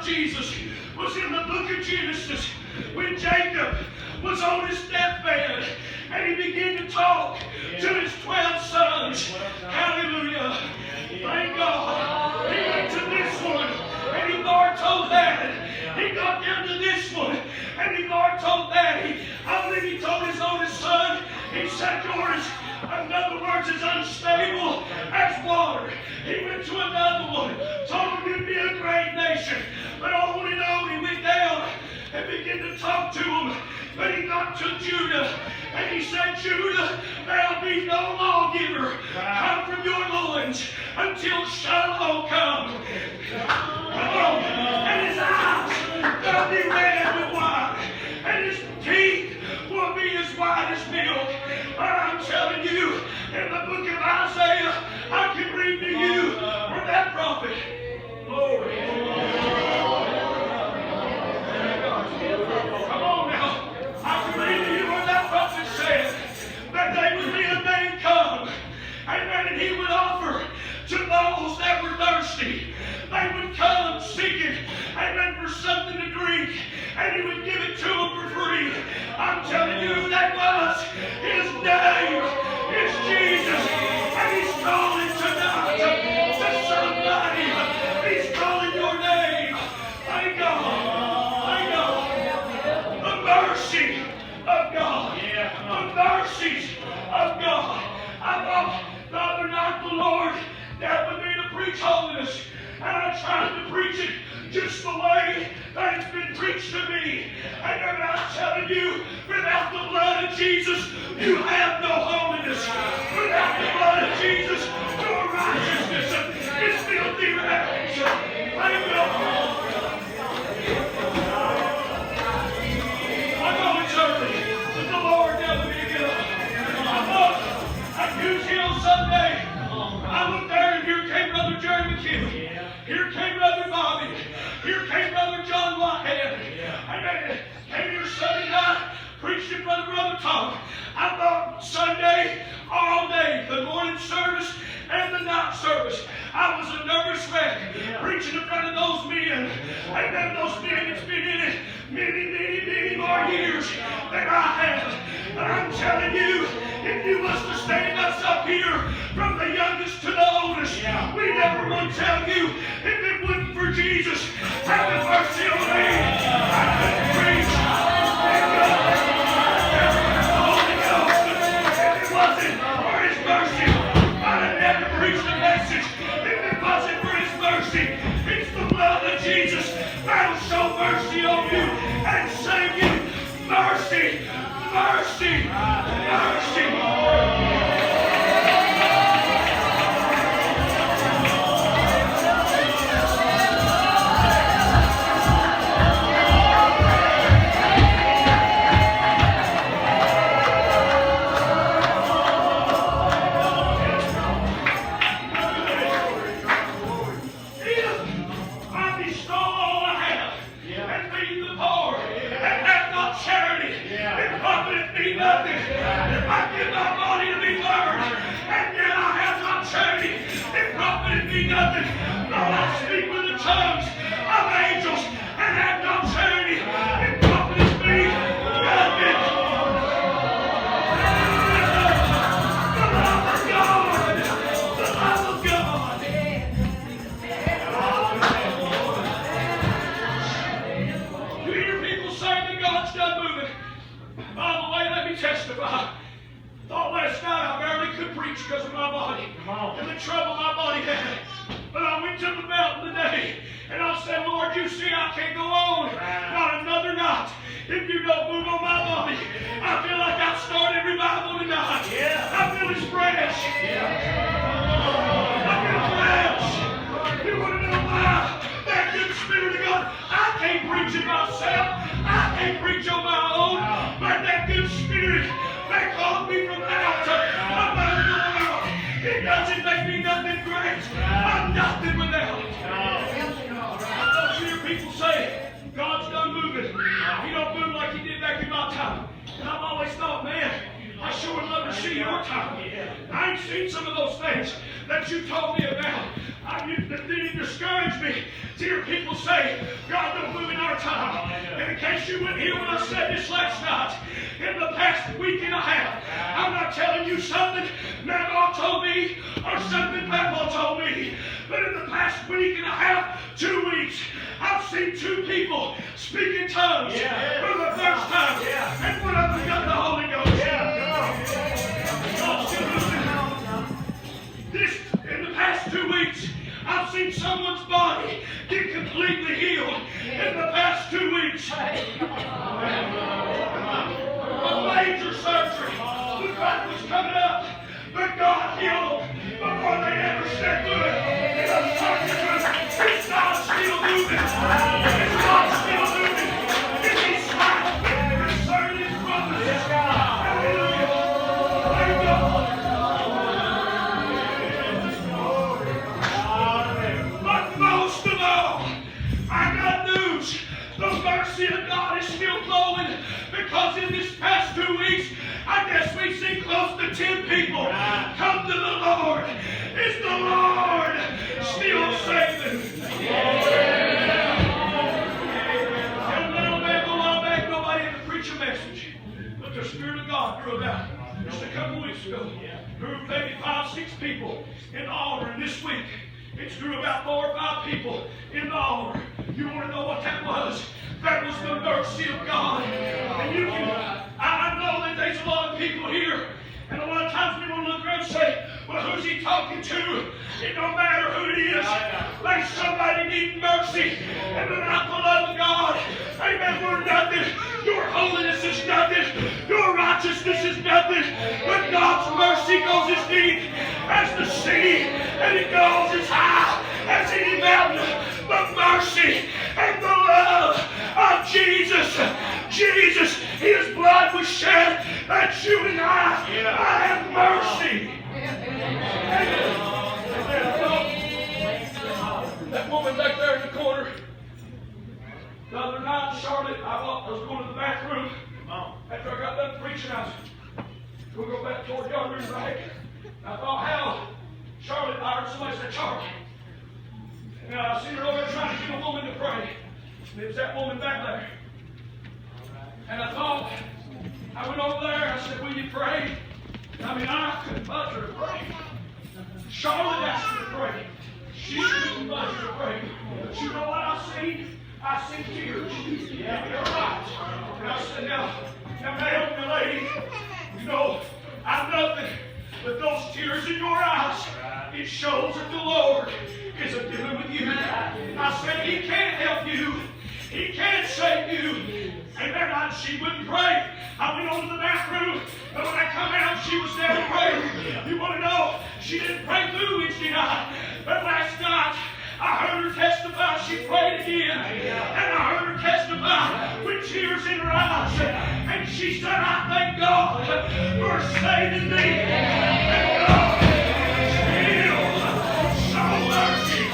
about Jesus was in the book of Genesis when Jacob was on his deathbed and he began to talk to his 12 sons. Hallelujah. Thank God. He went to this one and he Lord told Dad. He got down to this one and he Lord told Daddy. I believe he told his oldest son, he said, yours, in other words, is unstable as water. He went to another one, told him you'd be a great nation. But on and on he went down and began to talk to him. But he got to Judah and he said, Judah, there'll be no lawgiver come from your loins until Shiloh come. Come on. And his eyes will be red with wine, and his teeth will be as white as milk. But I'm telling you, in the book of Isaiah, I can read to you where that prophet, glory. Come on now. I can read to you where that prophet said that they would be a man come, and he would offer to those that were thirsty. They would come seeking, amen, for something to drink, and he would give it to them for free. I'm telling you who that was. His name is Jesus, and he's calling tonight to somebody. He's calling your name. Thank God. Thank God. The mercy of God. The mercies of God. I thought the other night the Lord dealt with me to preach holiness, and I tried to preach it just the way that it's been preached to me. And I'm telling you, without the blood of Jesus, you have no holiness. Without the blood of Jesus, your righteousness is filthy rags. Thank God. I know it's early, but the Lord never did get up. I thought at Goose Hill Sunday, I looked there and here came Brother Jerry McKinley. Here came Brother Bobby. Here came Brother John Whitehead. And came here Sunday night, preached in front of Brother Tom. I thought Sunday, all day, the morning service and the night service, I was a nervous wreck preaching in front of those men. And then those men that's been in it many more years than I have. But I'm telling you, if you was to stand us up here from the youngest to the oldest, we never would tell you if it wasn't for Jesus having mercy on me. I couldn't preach. The Holy Ghost, if it wasn't for His mercy, I'd have never preached a message. If it wasn't for His mercy, it's the blood of Jesus that'll show mercy on you and save you. Mercy, mercy, mercy. Nothing. If I give my body to be burned, and yet I have not charity, it profited me nothing. Though I speak with the tongues of angels and have no charity, it profits me nothing. The love of God, the love of God. You hear people say that God's done moving. By the way, let me testify. Thought last night I barely could preach because of my body and the trouble my body had. But I went to the mountain today and I said, Lord, you see I can't go on. Not another night. If you don't move on my body, I feel like I've started revival tonight. I feel His fresh. I feel fresh. You want to know why? That good Spirit of God. I can't preach it myself. I can't preach on my own. But that good Spirit that called me from out above the world, it doesn't make me nothing great. I'm nothing without it. I don't hear people say, God's done moving. He don't move like He did back in my time. And I've always thought, man, I sure would love to see your time. I ain't seen some of those things that you told me about. I It discouraged me to hear people say, God don't move in our time. And in case you wouldn't hear when I said this last night, in the past week and a half, I'm not telling you something Mama told me or something Papa told me, but in the past week and a half, 2 weeks, I've seen 2 people speak in tongues for the first time, and one of them got the Holy Ghost. In the past 2 weeks, I've seen someone's body get completely healed. In the past 2 weeks, a major surgery looked like it was coming up, but God healed them before they ever stepped through it. And I'm telling you, it's not still moving. It's not still moving. It's His life concerning His brothers. Hallelujah. Thank God. But most of all, I got news. The mercy of God is still flowing, because in this past 2 weeks, I guess we've seen close to 10 people come to the Lord. Is the Lord still saving? And a little bit, a while back, nobody had to preach a message, but the Spirit of God drew about just a couple weeks ago. Drew maybe 5, 6 people in the altar, and this week it's drew about 4 or 5 people in the altar. You want to know what that was? That was the mercy of God. And you can, I know that there's a lot of people here, and a lot of times we want to look around and say, well, who's he talking to? It don't matter who it is. Like somebody needing mercy, and the love of God. Amen. We're nothing. Your holiness is nothing. Your righteousness is nothing. But God's mercy goes as deep as the sea, and it goes as high as any mountain. The mercy and the love of Jesus. Jesus, His blood was shed that you and I have mercy. That woman back there in the corner, the other night, Charlotte, I was going to the bathroom. After I got done preaching, I was going to go back toward yonder in the back. I thought, how? Charlotte, I heard somebody say, Charlotte. And I seen her over there trying to get a woman to pray. And it was that woman back there. And I thought, I went over there, I said, will you pray? I mean, I couldn't budge her to pray. Charlotte asked her to pray. She couldn't budge her to pray. But you know what I seen? I seen tears. Yeah, you're right. And I said, now Naomi, lady, you know, I'm nothing but those tears in your eyes. It shows that the Lord is dealing with you. I said, He can't help you. He can't save you. And that night she wouldn't pray. I went over to the bathroom, but when I come out, she was there to pray. You want to know? She didn't pray through Wednesday night. But last night, I heard her testify. She prayed again. And I heard her testify with tears in her eyes. And she said, I thank God for saving me. And God still show mercy.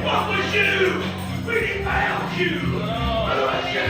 What was you? We found you. Who was you?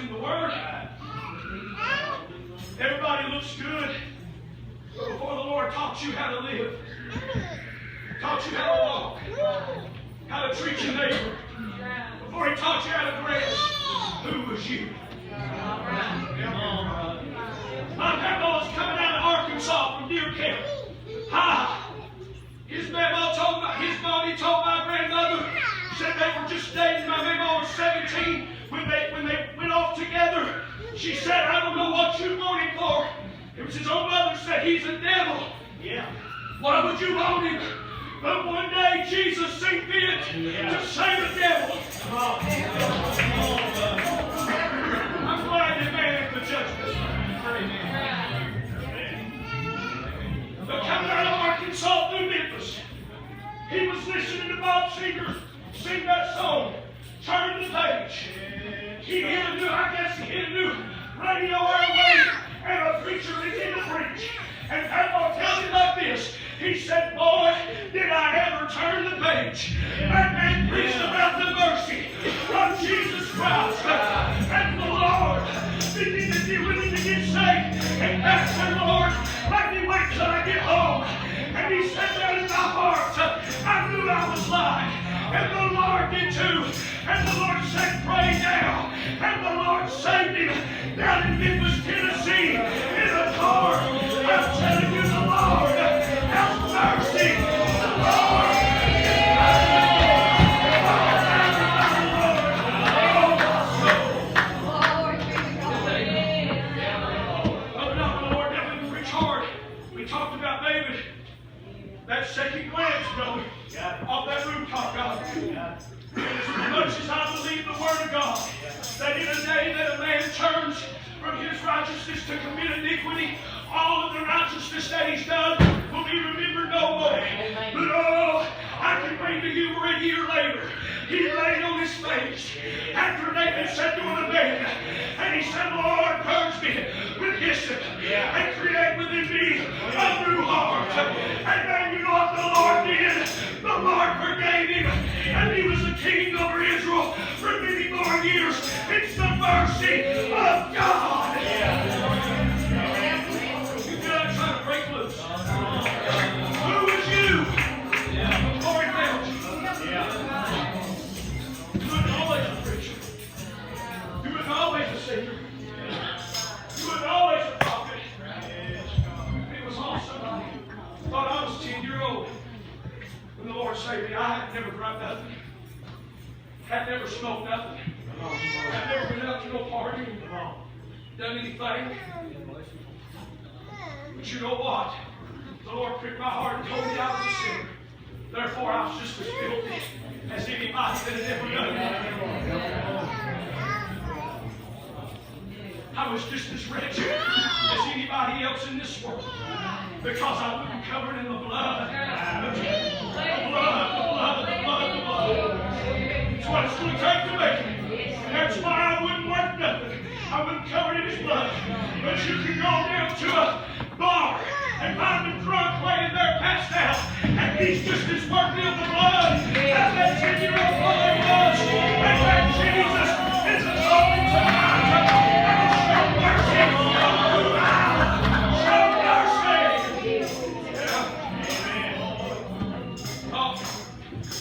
in the Word. Everybody looks good. But before the Lord taught you how to live, taught you how to walk, how to treat your neighbor, before He taught you how to dress, who was you? My grandma was coming out of Arkansas from Deer Camp. His mommy told my grandmother, said they were just dating. My grandma was 17 when they went off together. She said, I don't know what you want him for. It was his own mother said, he's a devil. Yeah. Why would you want him? But one day Jesus seen fit to save the devil. I'm glad the man at the judgment. But coming out of Arkansas through Memphis, he was listening to Bob Seger sing that song, Turn the Page. He hit a new radio airwave, and a preacher began to preach. And Papa tells me like this. He said, boy, did I ever turn the page. That man preached about the mercy of Jesus Christ. And the Lord began to be willing to get saved. And God said, Lord, let me wait till I get home. And he said that in my heart, I knew I was lying. And the Lord did too. And the Lord said, pray now. And the Lord saved him down in Memphis, Tennessee, in a car. I'm telling you, the Lord has mercy. The Lord talked about David, that second glance, brother, off that rooftop, God. As much as I believe the Word of God, that in a day that a man turns from his righteousness to commit iniquity, all of the righteousness that he's done will be remembered no more. But oh, I can bring to you where a year later, he laid on his face after David said to him, man, and he said, Lord, purge me with hyssop and create within me a new heart. And then you know what the Lord did? The Lord forgave him, and he was the king over Israel for many more years. It's the mercy of God. You gotta try to break loose. Who is you? Before he failed you. You wasn't always a preacher. You wasn't always a singer. You wasn't always a prophet. It was all somebody. Thought I was 10-year-old when the Lord saved me. I had never drunk nothing. Had never smoked nothing. Had never been out to no party. Done anything. But you know what? The Lord pricked my heart and told me I was a sinner. Therefore, I was just as filthy as anybody that had ever done it. I was just as wretched as anybody else in this world. Because I wasn't covered in the blood. The blood. That's what it's going to take to make me. And that's why I wouldn't work nothing. I wasn't covered in his blood. But you can go down to a bar and find him drunk laying there passed out. And he's just as worthy of the blood as that 10-year-old boy was. And that Jesus is a holy tonight. And show mercy. Show mercy.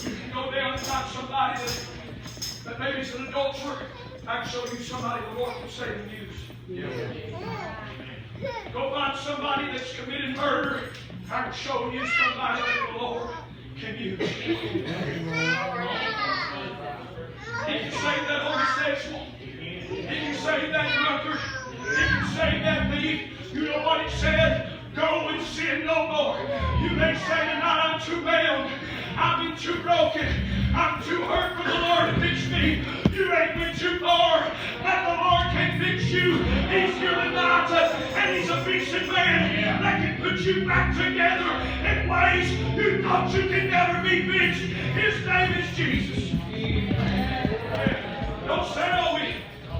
You can go down and find somebody that maybe is an adulterer. I can show you somebody the Lord can save and use. Go find somebody that's committed murder. I can show you somebody that the Lord can use. He can save that homosexual. He can save that drunkard. He can save that thief. You know what it said? Go and sin no more. You may say tonight, I'm too bound. I've been too broken. I'm too hurt for the Lord to fix me. You ain't been too far. That the Lord can fix you. He's here tonight, and He's a fixing man that can put you back together in ways you thought you could never be fixed. His name is Jesus. Don't settle me.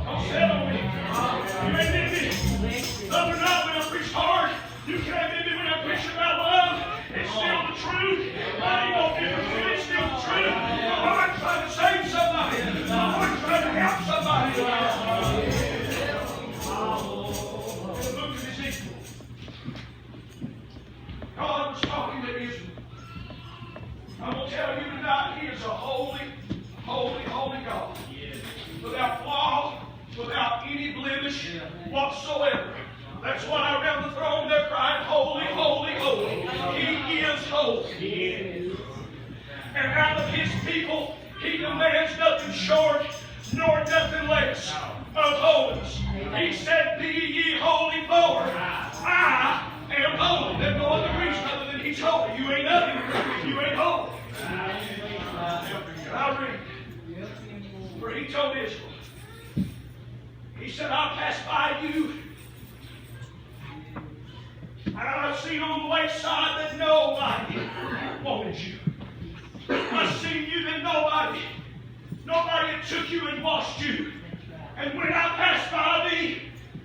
Don't settle me. You ain't in me. The other night when I preached hard, you came in me when I preached about love. It's still the truth. I ain't no different from it. It's still the truth. The Lord's trying to save somebody. The Lord's trying to help somebody. blemish whatsoever. That's why around the throne they're crying, holy, holy, holy. He is holy. And out of his people, he demands nothing short nor nothing less of holiness. He said, be ye holy, for I am holy. There's no other reason other than he's holy. You ain't nothing. You ain't holy. I read. For he told Israel, he said, I'll pass by you. And I've seen on the wayside that nobody wanted you. I've seen you that nobody had took you and washed you. And when I passed by thee,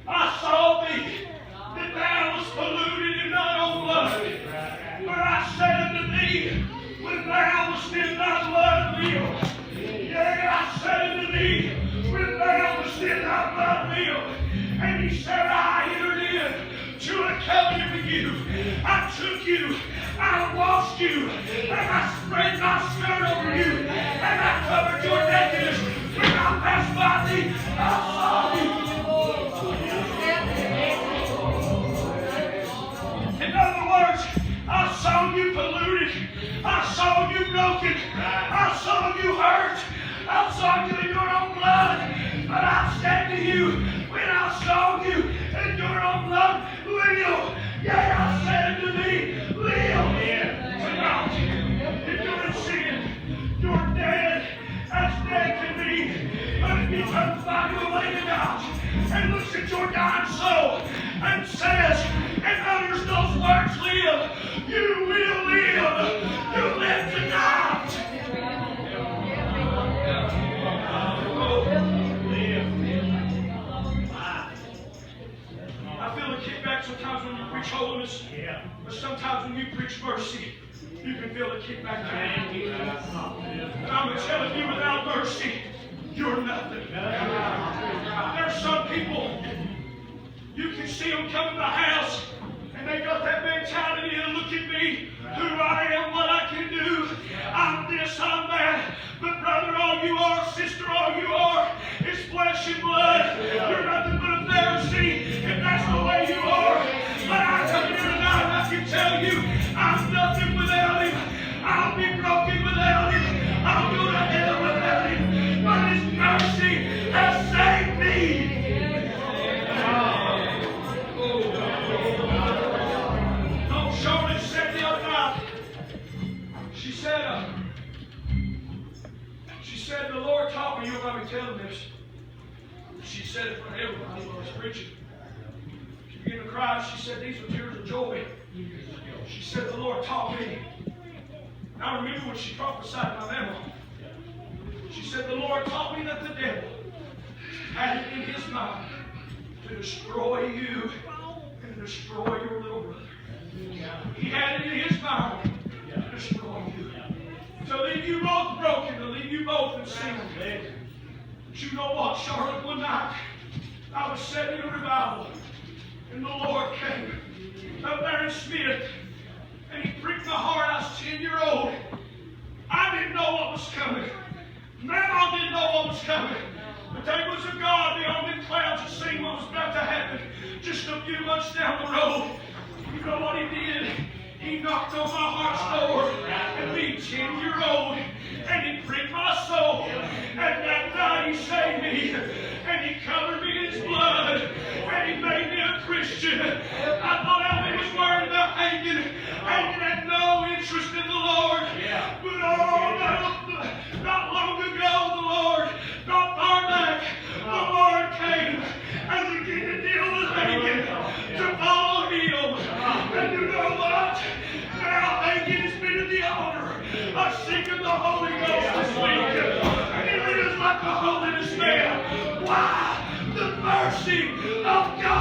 I saw thee, that thou was polluted in thine own blood. But I said unto thee, when thou wast in thy blood meal, yea, I said unto thee, when thou wast in thy blood meal, and he said, I entered in to a covenant with you. I took you, I washed you, and I spread my skirt over you, and I covered your nakedness. When I passed by thee, I saw you. In other words, I saw you polluted, I saw you broken, I saw you hurt, I saw you in your own blood. But I said to you, when I saw you in your own blood, live. Yea, I said unto thee, live. Tonight, if you're in sin, you're dead as dead can be. But if he comes by you late at night and looks at your dying soul and says, and utters those words, live, you will live. You live tonight. I feel a kickback sometimes when you preach holiness, but sometimes when you preach mercy, you can feel a kickback. And I'm telling you, without mercy, you're nothing. There's some people, you can see them come to the house, and they got that mentality to look at me, who I am, what I can do. I'm this, I'm that. But brother, all you are, sister, all you are, is flesh and blood. You're nothing but a Pharisee, and that's the way you are. But I come here tonight and I can tell you, I'm nothing without him. I'll be broken without him. I'll go to hell without him. But his mercy has saved me. No, Charlotte said the other night, she said, the Lord taught me, you'll probably tell them this. She said it for everybody when I was preaching. She began to cry. She said, these are tears of joy. She said, the Lord taught me. And I remember when she prophesied my memory. She said, the Lord taught me that the devil had it in his mind to destroy you and destroy your little brother. He had it in his mind to destroy you. To leave you both broken, to leave you both in sin. But you know what, Charlotte? One night, I was sitting in a revival, and the Lord came up there in Smith, and he pricked my heart. I was 10-year-old. I didn't know what was coming. Grandma didn't know what was coming. But there was a God beyond the clouds that seen what was about to happen just a few months down the road. You know what he did? He knocked on my heart's door, and being 10-year-old, and he pricked my soul. And that night he saved me, and he covered me in his blood, and he made me a Christian. I thought I was worried about hanging had no interest in the Lord. But not long ago, the Lord, not far back, the Lord came and began to deal with hanging to follow him. And you know what? Now hanging has been in the altar. I sing in the Holy Ghost this week. And he lives like a holiness man. Why? The mercy of God.